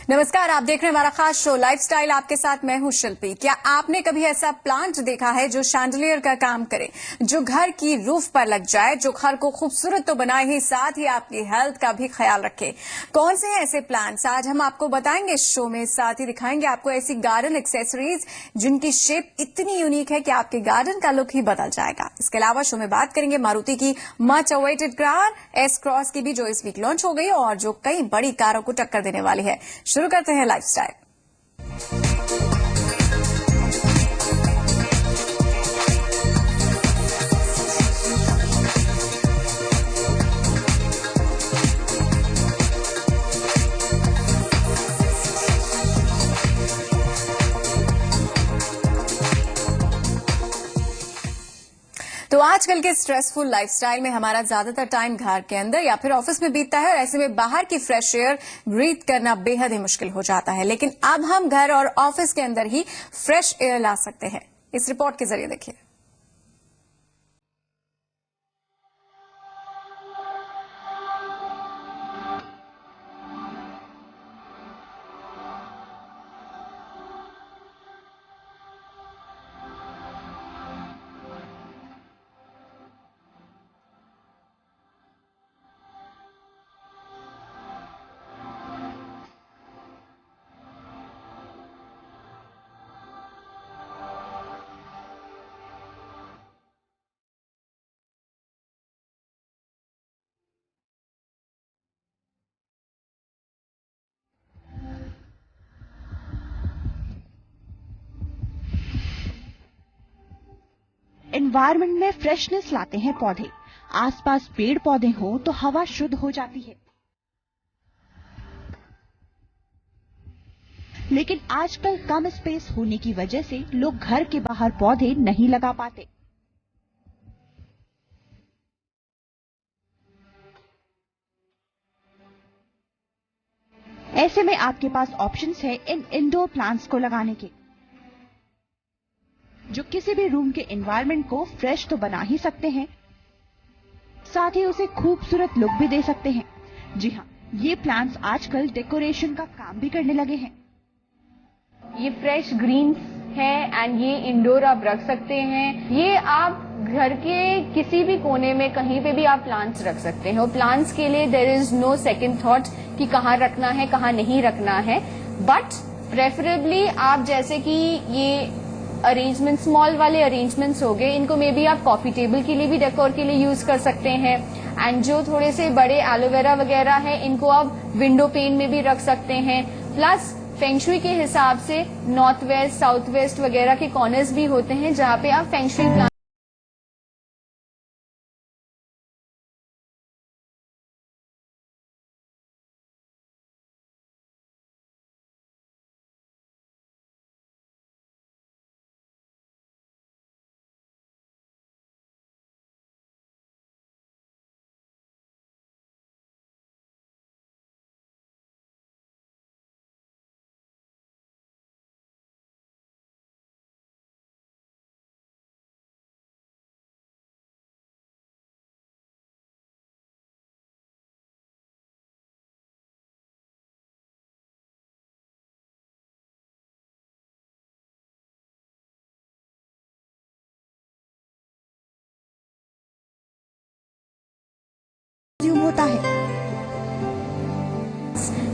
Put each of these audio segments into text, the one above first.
नमस्कार, आप देख रहे हैं हमारा खास शो लाइफस्टाइल। आपके साथ मैं हूं शिल्पी। क्या आपने कभी ऐसा प्लांट देखा है जो शैंडलियर का काम करे, जो घर की रूफ पर लग जाए, जो घर को खूबसूरत तो बनाए ही साथ ही आपकी हेल्थ का भी ख्याल रखे? कौन से हैं ऐसे प्लांट्स, आज हम आपको बताएंगे इस शो में। साथ ही दिखाएंगे आपको ऐसी गार्डन एक्सेसरीज जिनकी शेप इतनी यूनिक है कि आपके गार्डन का लुक ही बदल जाएगा। इसके अलावा शो में बात करेंगे मारुति की much awaited car S cross की भी, जो इस वीक लॉन्च हो गई और जो कई बड़ी कारों को टक्कर देने वाली है। शुरू करते हैं लाइफस्टाइल। तो आजकल के स्ट्रेसफुल लाइफस्टाइल में हमारा ज्यादातर टाइम घर के अंदर या फिर ऑफिस में बीतता है और ऐसे में बाहर की फ्रेश एयर ब्रीथ करना बेहद ही मुश्किल हो जाता है। लेकिन अब हम घर और ऑफिस के अंदर ही फ्रेश एयर ला सकते हैं। इस रिपोर्ट के जरिए देखिए। एनवायरनमेंट में फ्रेशनेस लाते हैं पौधे। आसपास पेड़ पौधे हों तो हवा शुद्ध हो जाती है। लेकिन आजकल कम स्पेस होने की वजह से लोग घर के बाहर पौधे नहीं लगा पाते। ऐसे में आपके पास ऑप्शंस है इन इंडोर प्लांट्स को लगाने के, जो किसी भी रूम के एनवायरनमेंट को फ्रेश तो बना ही सकते हैं, साथ ही उसे खूबसूरत लुक भी दे सकते हैं। जी हाँ, ये प्लांट्स आजकल डेकोरेशन का काम भी करने लगे हैं। ये फ्रेश ग्रीन्स है एंड ये इंडोर आप रख सकते हैं। ये आप घर के किसी भी कोने में कहीं पे भी आप प्लांट्स रख सकते हैं और प्लांट्स के लिए there is no second thought कि कहाँ रखना है कहाँ नहीं रखना है। बट प्रेफरेबली आप जैसे कि ये अरेंजमेंट स्मॉल वाले अरेंजमेंट्स हो गए, इनको मे बी आप कॉफी टेबल के लिए भी डेकोर के लिए यूज कर सकते हैं। एंड जो थोड़े से बड़े एलोवेरा वगैरह है, इनको आप विंडो पेन में भी रख सकते हैं। प्लस फेंगशुई के हिसाब से नॉर्थ वेस्ट साउथ वेस्ट वगैरह के कॉर्नर्स भी होते हैं जहां पे आप फेंगशुई प्लांट होता है।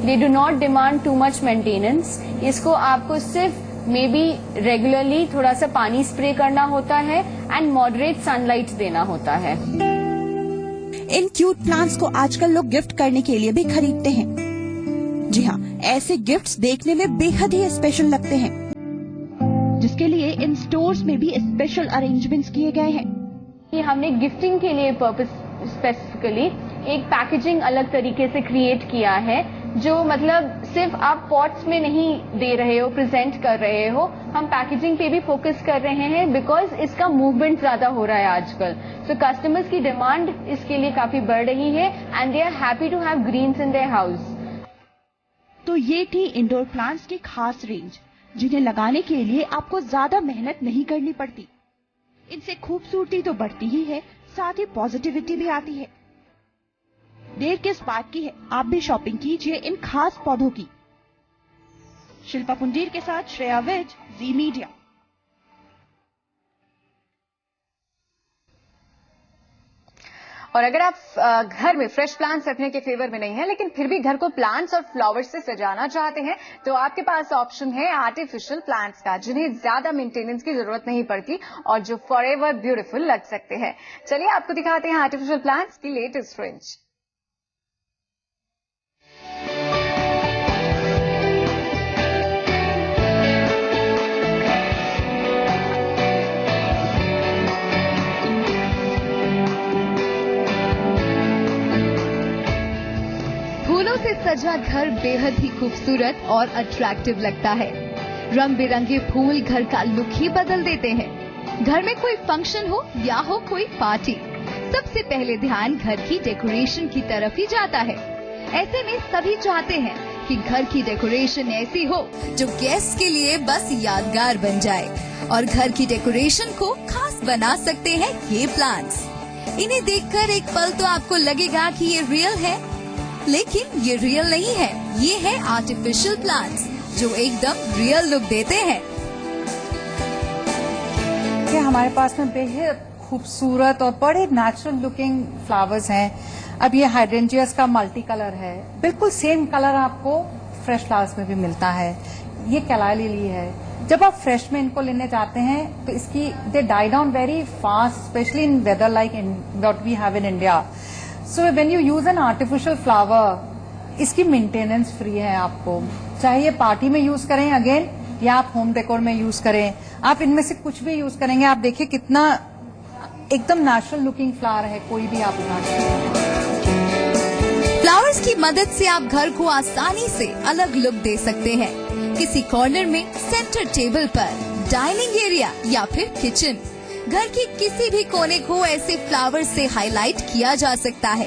They do not demand too much maintenance. इसको आपको सिर्फ मे बी रेगुलरली थोड़ा सा पानी स्प्रे करना होता है एंड मॉडरेट सनलाइट देना होता है। इन क्यूट प्लांट्स को आजकल लोग गिफ्ट करने के लिए भी खरीदते हैं। जी हाँ, ऐसे गिफ्ट्स देखने में बेहद ही स्पेशल लगते हैं, जिसके लिए इन स्टोर्स में भी स्पेशल अरेंजमेंट्स किए गए हैं। कि हमने गिफ्टिंग के लिए पर्पस स्पेसिफिकली एक पैकेजिंग अलग तरीके से क्रिएट किया है, जो मतलब सिर्फ आप पॉट्स में नहीं दे रहे हो, प्रेजेंट कर रहे हो, हम पैकेजिंग पे भी फोकस कर रहे हैं बिकॉज इसका मूवमेंट ज्यादा हो रहा है आजकल। सो कस्टमर्स की डिमांड इसके लिए काफी बढ़ रही है and they are happy to have greens in their house. तो ये थी इंडोर प्लांट्स की खास रेंज, जिन्हें लगाने के लिए आपको ज्यादा मेहनत नहीं करनी पड़ती। इनसे खूबसूरती तो बढ़ती ही है, साथ ही पॉजिटिविटी भी आती है। देर किस बात की है, आप भी शॉपिंग कीजिए इन खास पौधों की। शिल्पा पुंडीर के साथ श्रेया विज, जी मीडिया। और अगर आप घर में फ्रेश प्लांट्स रखने के फेवर में नहीं है, लेकिन फिर भी घर को प्लांट्स और फ्लावर्स से सजाना चाहते हैं, तो आपके पास ऑप्शन है आर्टिफिशियल प्लांट्स का, जिन्हें ज्यादा मेंटेनेंस की जरूरत नहीं पड़ती और जो फॉरएवर ब्यूटीफुल लग सकते हैं। चलिए आपको दिखाते हैं आर्टिफिशियल प्लांट्स की लेटेस्ट रेंज। फूलों से सजा घर बेहद ही खूबसूरत और अट्रैक्टिव लगता है। रंग बिरंगे फूल घर का लुक ही बदल देते हैं। घर में कोई फंक्शन हो या हो कोई पार्टी, सबसे पहले ध्यान घर की डेकोरेशन की तरफ ही जाता है। ऐसे में सभी चाहते हैं कि घर की डेकोरेशन ऐसी हो जो गेस्ट के लिए बस यादगार बन जाए, और घर की डेकोरेशन को खास बना सकते हैं ये प्लांट्स। इन्हें देखकर एक पल तो आपको लगेगा कि ये रियल है, लेकिन ये रियल नहीं है। ये है आर्टिफिशियल प्लांट्स जो एकदम रियल लुक देते हैं। हमारे पास में बेहद खूबसूरत और बड़े नेचुरल लुकिंग फ्लावर्स हैं। अब ये हाइड्रेंजियस का मल्टी कलर है, बिल्कुल सेम कलर आपको फ्रेश फ्लावर्स में भी मिलता है। ये कैलाय लिली है। जब आप फ्रेश में इनको लेने जाते हैं तो इसकी they die down very fast, specially in weather like what we have in India. So when you use an artificial flower, इसकी मेंटेनेंस फ्री है आपको। चाहे ये पार्टी में यूज करें अगेन, या आप होम डेकोर में यूज करें, आप इनमें से कुछ भी यूज करेंगे, आप देखिए कितना एकदम नेचुरल लुकिंग फ्लावर है, कोई भी आप उठा सकते। फ्लावर्स की मदद से आप घर को आसानी से अलग लुक दे सकते हैं। किसी कॉर्नर में, सेंटर टेबल पर, डाइनिंग एरिया या फिर किचन, घर के किसी भी कोने को ऐसे फ्लावर्स से हाईलाइट किया जा सकता है।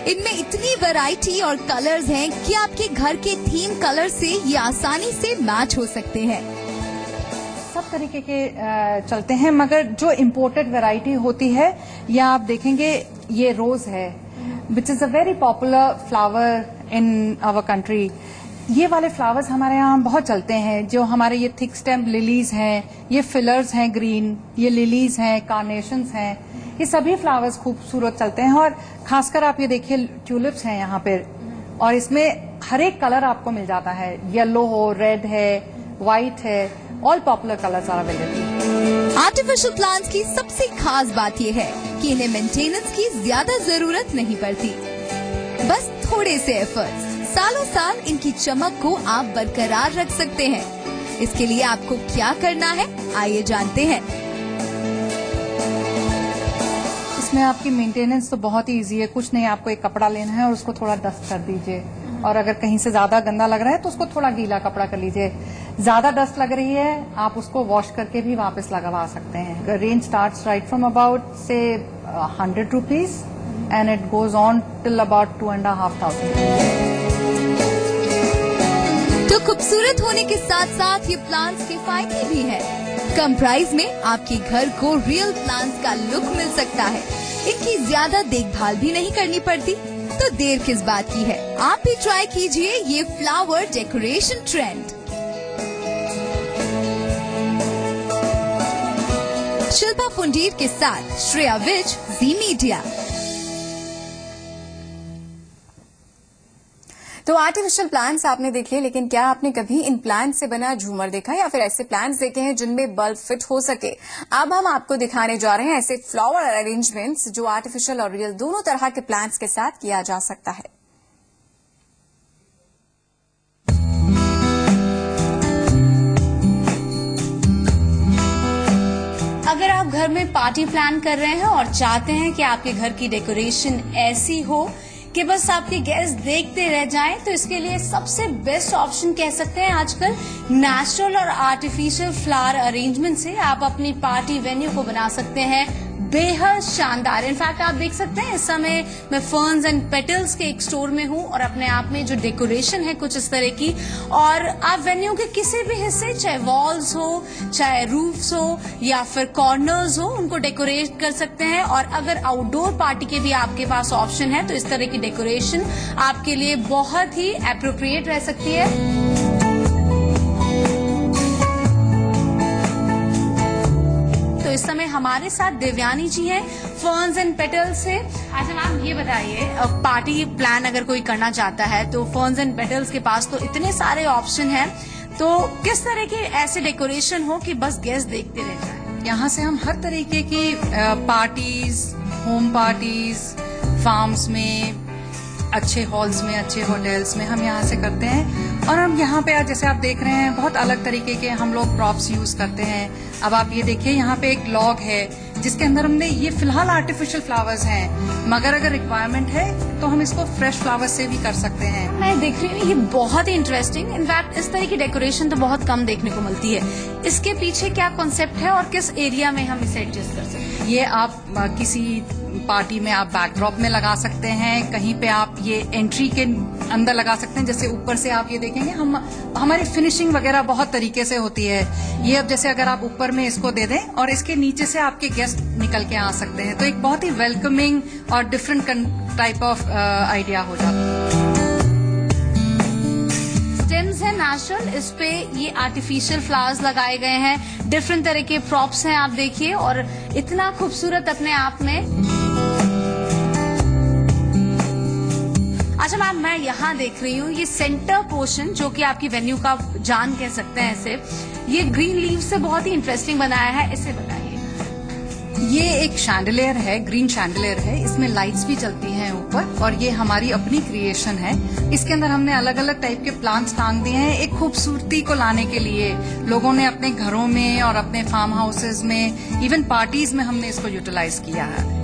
इनमें इतनी वैरायटी और कलर्स हैं कि आपके घर के थीम कलर से ये आसानी से मैच हो सकते हैं। सब तरीके के चलते हैं, मगर जो इम्पोर्टेड वैरायटी होती है, या आप देखेंगे ये रोज है, which is a very popular flower in our country. ये वाले फ्लावर्स हमारे यहाँ बहुत चलते हैं। जो हमारे ये थिक स्टेम लिलीज हैं, ये फिलर्स हैं ग्रीन, ये लिलीज हैं, कार्नेशंस हैं, ये सभी फ्लावर्स खूबसूरत चलते हैं। और खासकर आप ये देखिए ट्यूलिप्स हैं यहाँ पे, और इसमें हर एक कलर आपको मिल जाता है। येलो हो, रेड है, व्हाइट है, all popular colours are available. Artificial plants की सबसे खास बात यह है कि इन्हें मेंटेनेंस की ज्यादा जरूरत नहीं पड़ती, बस थोड़े से एफर्ट्स, सालों साल इनकी चमक को आप बरकरार रख सकते हैं। इसके लिए आपको क्या करना है, आइए जानते हैं। इसमें आपकी मेंटेनेंस तो बहुत ही इजी है। कुछ नहीं, आपको एक कपड़ा लेना है और उसको थोड़ा डस्ट कर दीजिए, और अगर कहीं से ज्यादा गंदा लग रहा है तो उसको थोड़ा गीला कपड़ा कर लीजिए। ज्यादा डस्ट लग रही है, आप उसको वॉश करके भी वापस लगवा सकते हैं। Range starts right from about से 100 rupees and it goes on till about 2,500। तो खूबसूरत होने के साथ साथ ये प्लांट्स के फायदे भी हैं। कम प्राइस में आपके घर को रियल प्लांट्स का लुक मिल सकता है। इनकी ज्यादा देखभाल भी नहीं करनी पड़ती, तो देर किस बात की है, आप भी ट्राई कीजिए ये flower decoration trend. Shilpa Pundir के साथ श्रेया विज, जी मीडिया। तो आर्टिफिशियल प्लांट्स आपने देखे, लेकिन क्या आपने कभी इन प्लांट से बना झूमर देखा, या फिर ऐसे प्लांट्स देखे हैं जिनमें बल्ब फिट हो सके? अब हम आपको दिखाने जा रहे हैं ऐसे फ्लावर अरेंजमेंट्स जो आर्टिफिशियल और रियल दोनों तरह के प्लांट्स के साथ किया जा सकता है। अगर आप घर में पार्टी प्लान कर रहे हैं और चाहते हैं कि आपके घर की डेकोरेशन ऐसी हो कि बस आपके गेस्ट देखते रह जाएं, तो इसके लिए सबसे बेस्ट ऑप्शन कह सकते हैं आजकल नेचुरल और आर्टिफिशियल फ्लावर अरेंजमेंट से आप अपनी पार्टी वेन्यू को बना सकते हैं बेहद शानदार। इनफैक्ट आप देख सकते हैं इस समय मैं फर्न्स एंड पेटल्स के एक स्टोर में हूं और अपने आप में जो डेकोरेशन है कुछ इस तरह की, और आप वेन्यू के किसी भी हिस्से, चाहे वॉल्स हो, चाहे रूफ्स हो या फिर कॉर्नर्स हो, उनको डेकोरेट कर सकते हैं। और अगर आउटडोर पार्टी के भी आपके पास ऑप्शन है तो इस तरह की डेकोरेशन आपके लिए बहुत ही एप्रोप्रिएट रह सकती है। तो इस समय हमारे साथ देवयानी जी हैं फर्न्स एंड पेटल्स से। अच्छा मैम ये बताइए, पार्टी प्लान अगर कोई करना चाहता है तो फर्न्स एंड पेटल्स के पास तो इतने सारे ऑप्शन हैं, तो किस तरह के ऐसे डेकोरेशन हो कि बस गेस्ट देखते रह जाए? यहाँ से हम हर तरीके की पार्टीज, होम पार्टीज, फार्म्स में, अच्छे हॉल्स में, अच्छे होटल्स में हम यहाँ से करते हैं। और हम यहाँ पे जैसे आप देख रहे हैं बहुत अलग तरीके के हम लोग प्रॉप्स यूज करते हैं। अब आप ये देखिए यहाँ पे एक लॉग है जिसके अंदर हमने, ये फिलहाल आर्टिफिशियल फ्लावर्स हैं, मगर अगर रिक्वायरमेंट है तो हम इसको फ्रेश फ्लावर्स से भी कर सकते हैं। मैं देख रही हूँ ये बहुत ही इंटरेस्टिंग, इनफैक्ट इस तरह की डेकोरेशन तो बहुत कम देखने को मिलती है। इसके पीछे क्या कॉन्सेप्ट है और किस एरिया में हम इसे एडजस्ट कर सकते हैं? ये आप किसी पार्टी में आप बैकड्रॉप में लगा सकते हैं, कहीं पे आप ये एंट्री के अंदर लगा सकते हैं। जैसे ऊपर से आप ये देखेंगे हमारी फिनिशिंग वगैरह बहुत तरीके से होती है। ये अब जैसे अगर आप ऊपर में इसको दे दें और इसके नीचे से आपके गेस्ट निकल के आ सकते हैं, तो एक बहुत ही वेलकमिंग और डिफरेंट टाइप ऑफ आइडिया हो जाता है। स्टेम्स है नेचुरल, इस पे ये आर्टिफिशियल फ्लावर्स लगाए गए हैं, डिफरेंट तरह के प्रॉप्स हैं, आप देखिए, और इतना खूबसूरत अपने आप में। अच्छा मैम, मैं यहाँ देख रही हूँ ये सेंटर पोर्शन जो कि आपकी वेन्यू का जान कह सकते हैं इसे, ये ग्रीन लीव से बहुत ही इंटरेस्टिंग बनाया है, इसे बताइए। ये एक शैंडलियर है, ग्रीन शैंडलियर है, इसमें लाइट्स भी चलती हैं ऊपर, और ये हमारी अपनी क्रिएशन है। इसके अंदर हमने अलग अलग टाइप के प्लांट्स टांग दिए हैं एक खूबसूरती को लाने के लिए। लोगों ने अपने घरों में और अपने फार्म हाउसेज में, इवन पार्टीज में हमने इसको यूटिलाइज किया है।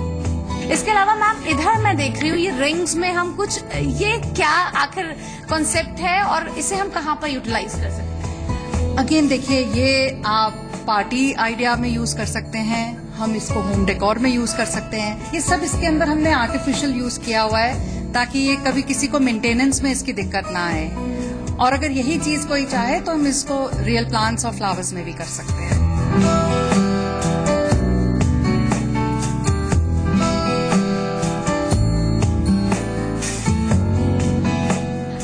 इसके अलावा मैम इधर मैं देख रही हूँ ये रिंग्स में हम कुछ, ये क्या आखिर कॉन्सेप्ट है और इसे हम कहाँ पर यूटिलाइज कर सकते हैं? अगेन देखिए, ये आप पार्टी आइडिया में यूज कर सकते हैं, हम इसको होम डेकोर में यूज कर सकते हैं। ये सब इसके अंदर हमने आर्टिफिशियल यूज किया हुआ है ताकि ये कभी किसी को मेंटेनेंस में इसकी दिक्कत ना आए। और अगर यही चीज कोई चाहे तो हम इसको रियल प्लांट्स और फ्लावर्स में भी कर सकते हैं।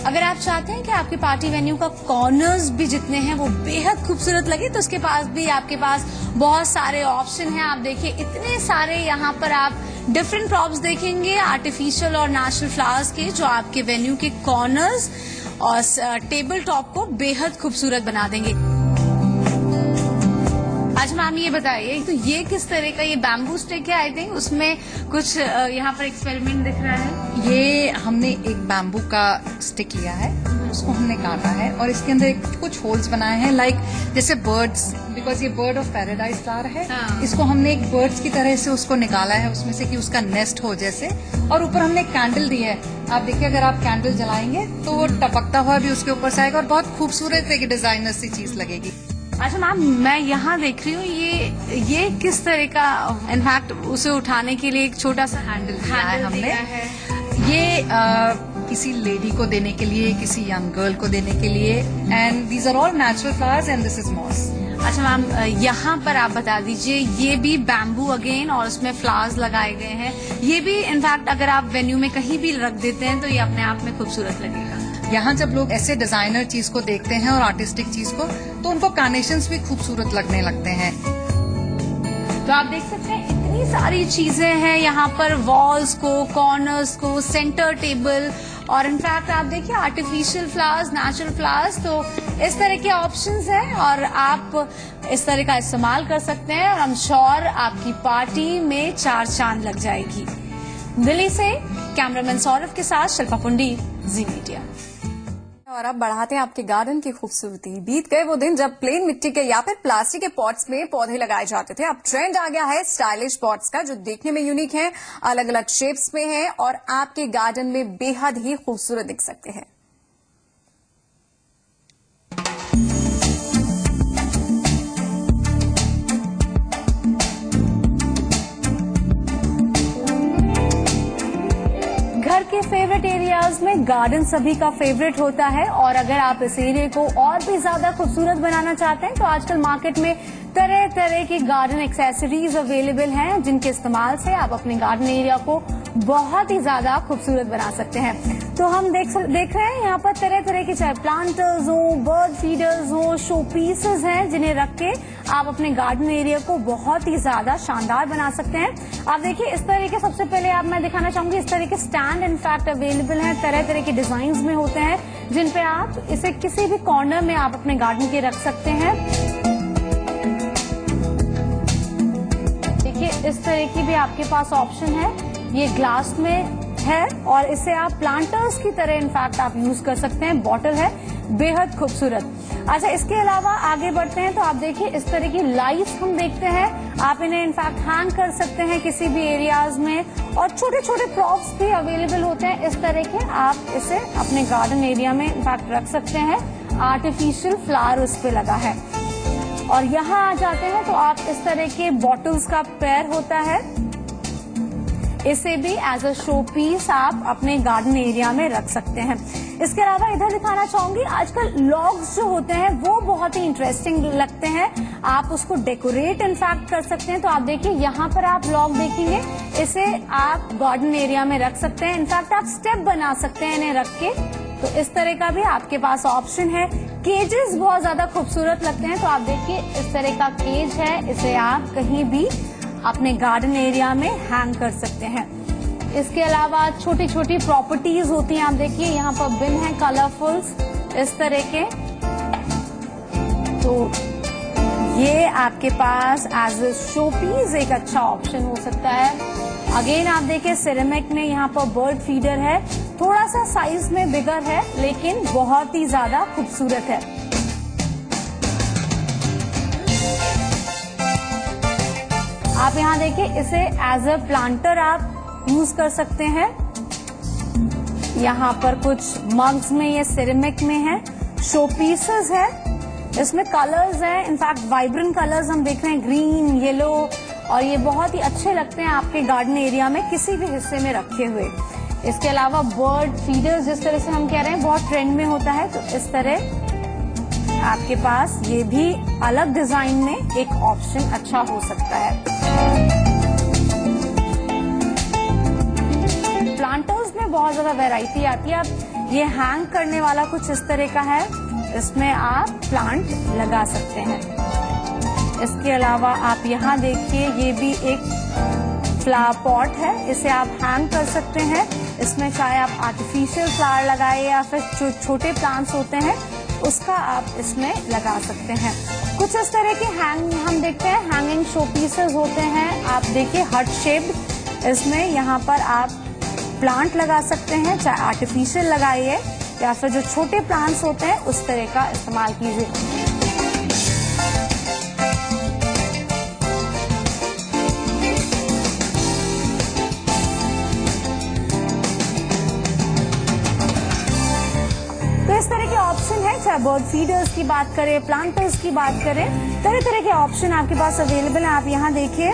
अगर आप चाहते हैं कि आपके पार्टी वेन्यू का कॉर्नर्स भी जितने हैं वो बेहद खूबसूरत लगे, तो उसके पास भी आपके पास बहुत सारे ऑप्शन हैं। आप देखिए इतने सारे यहाँ पर आप डिफरेंट प्रॉप्स देखेंगे, आर्टिफिशियल और नेचुरल फ्लावर्स के, जो आपके वेन्यू के कॉर्नर्स और टेबल टॉप को बेहद खूबसूरत बना देंगे। आज मैम ये बताइए, तो ये किस तरह का, ये बैम्बू स्टिक है आई थिंक, उसमें कुछ यहाँ पर एक्सपेरिमेंट दिख रहा है। ये हमने एक बैम्बू का स्टिक लिया है, उसको हमने काटा है और इसके अंदर कुछ होल्स बनाए हैं, लाइक जैसे बर्ड्स, बिकॉज ये बर्ड ऑफ पैराडाइज फ्लावर है। हाँ। इसको हमने एक बर्ड्स की तरह से उसको निकाला है उसमें से कि उसका नेस्ट हो जैसे, और ऊपर हमने कैंडल दी है। आप देखिए, अगर आप कैंडल जलाएंगे तो वो टपकता हुआ भी उसके ऊपर से आएगा और बहुत खूबसूरत एक डिजाइनर सी चीज लगेगी। अच्छा मैम, मैं यहाँ देख रही हूँ ये किस तरह का, इनफैक्ट उसे उठाने के लिए एक छोटा सा हैंडल दिया है हमने। ये किसी लेडी को देने के लिए, किसी यंग गर्ल को देने के लिए, and these are all natural flowers and this is moss. अच्छा मैम, यहाँ पर आप बता दीजिए, ये भी बैम्बू अगेन और उसमें फ्लावर्स लगाए गए हैं। ये भी इनफैक्ट अगर आप वेन्यू में कहीं भी रख देते हैं तो ये अपने आप में खूबसूरत लगेगा। यहाँ जब लोग ऐसे डिजाइनर चीज को देखते हैं और आर्टिस्टिक चीज को, तो उनको कार्नेशंस भी खूबसूरत लगने लगते हैं। तो आप देख सकते हैं इतनी सारी चीजें हैं यहाँ पर, वॉल्स को, कॉर्नर्स को, सेंटर टेबल, और इनफैक्ट आप देखिए आर्टिफिशियल फ्लावर्स, नेचुरल फ्लावर्स, तो इस तरह के ऑप्शंस हैं और आप इस तरह का इस्तेमाल कर सकते हैं और आई एम श्योर आपकी पार्टी में 4 चांद लग जाएगी। दिल्ली से कैमरामैन सौरभ के साथ शिल्पा पुंडी, जी मीडिया। और अब बढ़ाते हैं आपके गार्डन की खूबसूरती। बीत गए वो दिन जब प्लेन मिट्टी के या फिर प्लास्टिक के पॉट्स में पौधे लगाए जाते थे। अब ट्रेंड आ गया है स्टाइलिश पॉट्स का, जो देखने में यूनिक है, अलग अलग शेप्स में है और आपके गार्डन में बेहद ही खूबसूरत दिख सकते हैं। घर के फेवरेट एरियाज में गार्डन सभी का फेवरेट होता है, और अगर आप इस एरिया को और भी ज्यादा खूबसूरत बनाना चाहते हैं तो आजकल मार्केट में तरह तरह की गार्डन एक्सेसरीज अवेलेबल हैं, जिनके इस्तेमाल से आप अपने गार्डन एरिया को बहुत ही ज्यादा खूबसूरत बना सकते हैं। तो हम देख रहे हैं यहाँ पर तरह तरह के, चाहे प्लांटर्स हो, बर्ड फीडर्स हो, शो पीसेस हैं जिन्हें रख के आप अपने गार्डन एरिया को बहुत ही ज्यादा शानदार बना सकते हैं। आप देखिए इस तरह के, सबसे पहले मैं दिखाना चाहूंगी, इस तरह के स्टैंड इनफैक्ट अवेलेबल हैं, तरह तरह के डिजाइन में होते हैं जिन पे आप इसे किसी भी कॉर्नर में आप अपने गार्डन के रख सकते हैं। देखिए इस तरह की भी आपके पास ऑप्शन है, ये ग्लास में है और इसे आप प्लांटर्स की तरह इनफैक्ट आप यूज कर सकते हैं। बॉटल है, बेहद खूबसूरत। अच्छा, इसके अलावा आगे बढ़ते हैं तो आप देखिए इस तरह की लाइट्स हम देखते हैं, आप इन्हें इनफैक्ट हैंग कर सकते हैं किसी भी एरियाज में, और छोटे छोटे प्रॉप्स भी अवेलेबल होते हैं इस तरह के, आप इसे अपने गार्डन एरिया में इनफैक्ट रख सकते हैं। आर्टिफिशियल फ्लावर उस पे लगा है। और यहाँ आ जाते हैं तो आप इस तरह के बॉटल्स का पेयर होता है, इसे भी एज अ शो पीस आप अपने गार्डन एरिया में रख सकते हैं। इसके अलावा इधर दिखाना चाहूंगी, आजकल लॉग्स जो होते हैं वो बहुत ही इंटरेस्टिंग लगते हैं, आप उसको डेकोरेट इनफैक्ट कर सकते हैं। तो आप देखिए यहाँ पर आप लॉग देखेंगे, इसे आप गार्डन एरिया में रख सकते हैं, इनफैक्ट आप स्टेप बना सकते हैं इन्हें रख के। तो इस तरह का भी आपके पास ऑप्शन है। केजेस बहुत ज्यादा खूबसूरत लगते हैं, तो आप देखिए इस तरह का केज है, इसे आप कहीं भी अपने गार्डन एरिया में हैंग कर सकते हैं। इसके अलावा छोटी छोटी प्रॉपर्टीज होती हैं, आप देखिए यहाँ पर बिन है कलरफुल्स इस तरह के, तो ये आपके पास एज ए शो पीस एक अच्छा ऑप्शन हो सकता है। अगेन आप देखिए सिरेमिक में यहाँ पर बर्ड फीडर है, थोड़ा सा साइज में बिगर है लेकिन बहुत ही ज्यादा खूबसूरत है। आप यहाँ देखिए इसे एज अ प्लांटर आप यूज कर सकते हैं। यहाँ पर कुछ मग्स में ये सिरेमिक में है, शो पीसेस है, इसमें कलर्स हैं, इनफैक्ट वाइब्रेंट कलर्स हम देख रहे हैं, ग्रीन, येलो, और ये बहुत ही अच्छे लगते हैं आपके गार्डन एरिया में किसी भी हिस्से में रखे हुए। इसके अलावा बर्ड फीडर्स जिस तरह से हम कह रहे हैं बहुत ट्रेंड में होता है, तो इस तरह आपके पास ये भी अलग डिजाइन में एक ऑप्शन अच्छा हो सकता है। प्लांटर्स में बहुत ज्यादा वैरायटी आती है। आप ये हैंग करने वाला कुछ इस तरह का है, इसमें आप प्लांट लगा सकते हैं। इसके अलावा आप यहाँ देखिए ये भी एक फ्लावर पॉट है, इसे आप हैंग कर सकते हैं। इसमें चाहे आप आर्टिफिशियल फ्लावर लगाए या फिर जो छोटे प्लांट्स होते हैं उसका आप इसमें लगा सकते हैं। कुछ इस तरह के हम देखते हैं हैंगिंग शो पीसेस होते हैं, आप देखिए हार्ट शेप्ड, इसमें यहाँ पर आप प्लांट लगा सकते हैं, चाहे आर्टिफिशियल लगाइए या फिर जो छोटे प्लांट्स होते हैं उस तरह का इस्तेमाल कीजिए। इस तरह के ऑप्शन है, चाहे बर्ड फीडर्स की बात करें, प्लांटर्स की बात करें, तरह तरह के ऑप्शन आपके पास अवेलेबल हैं। आप यहाँ देखिए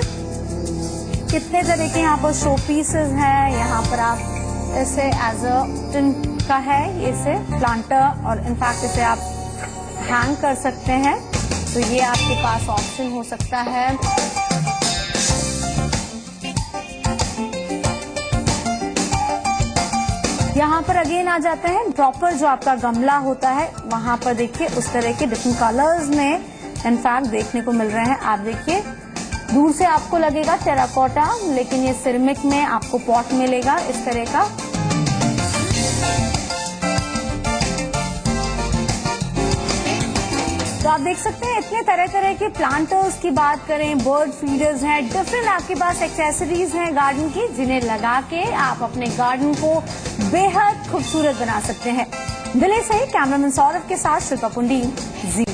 कितने तरह के यहाँ पर शो पीसेस हैं। यहाँ पर आप इसे एज अ टिन का है, इसे प्लांटर, और इनफैक्ट इसे आप हैंग कर सकते हैं, तो ये आपके पास ऑप्शन हो सकता है। यहाँ पर अगेन आ जाते हैं, प्रॉपर जो आपका गमला होता है वहां पर देखिए उस तरह के डिफरेंट कलर्स में इनफैक्ट देखने को मिल रहे हैं। आप देखिए दूर से आपको लगेगा टेराकोटा, लेकिन ये सिरेमिक में आपको पॉट मिलेगा इस तरह का। तो आप देख सकते हैं इतने तरह तरह के प्लांटर्स की बात करें, बर्ड फीडर्स हैं, डिफरेंट आपके पास एक्सेसरीज हैं गार्डन की, जिन्हें लगा के आप अपने गार्डन को बेहद खूबसूरत बना सकते हैं। दिल्ली से कैमरामैन सौरभ के साथ शिल्पा पुंडी, जी।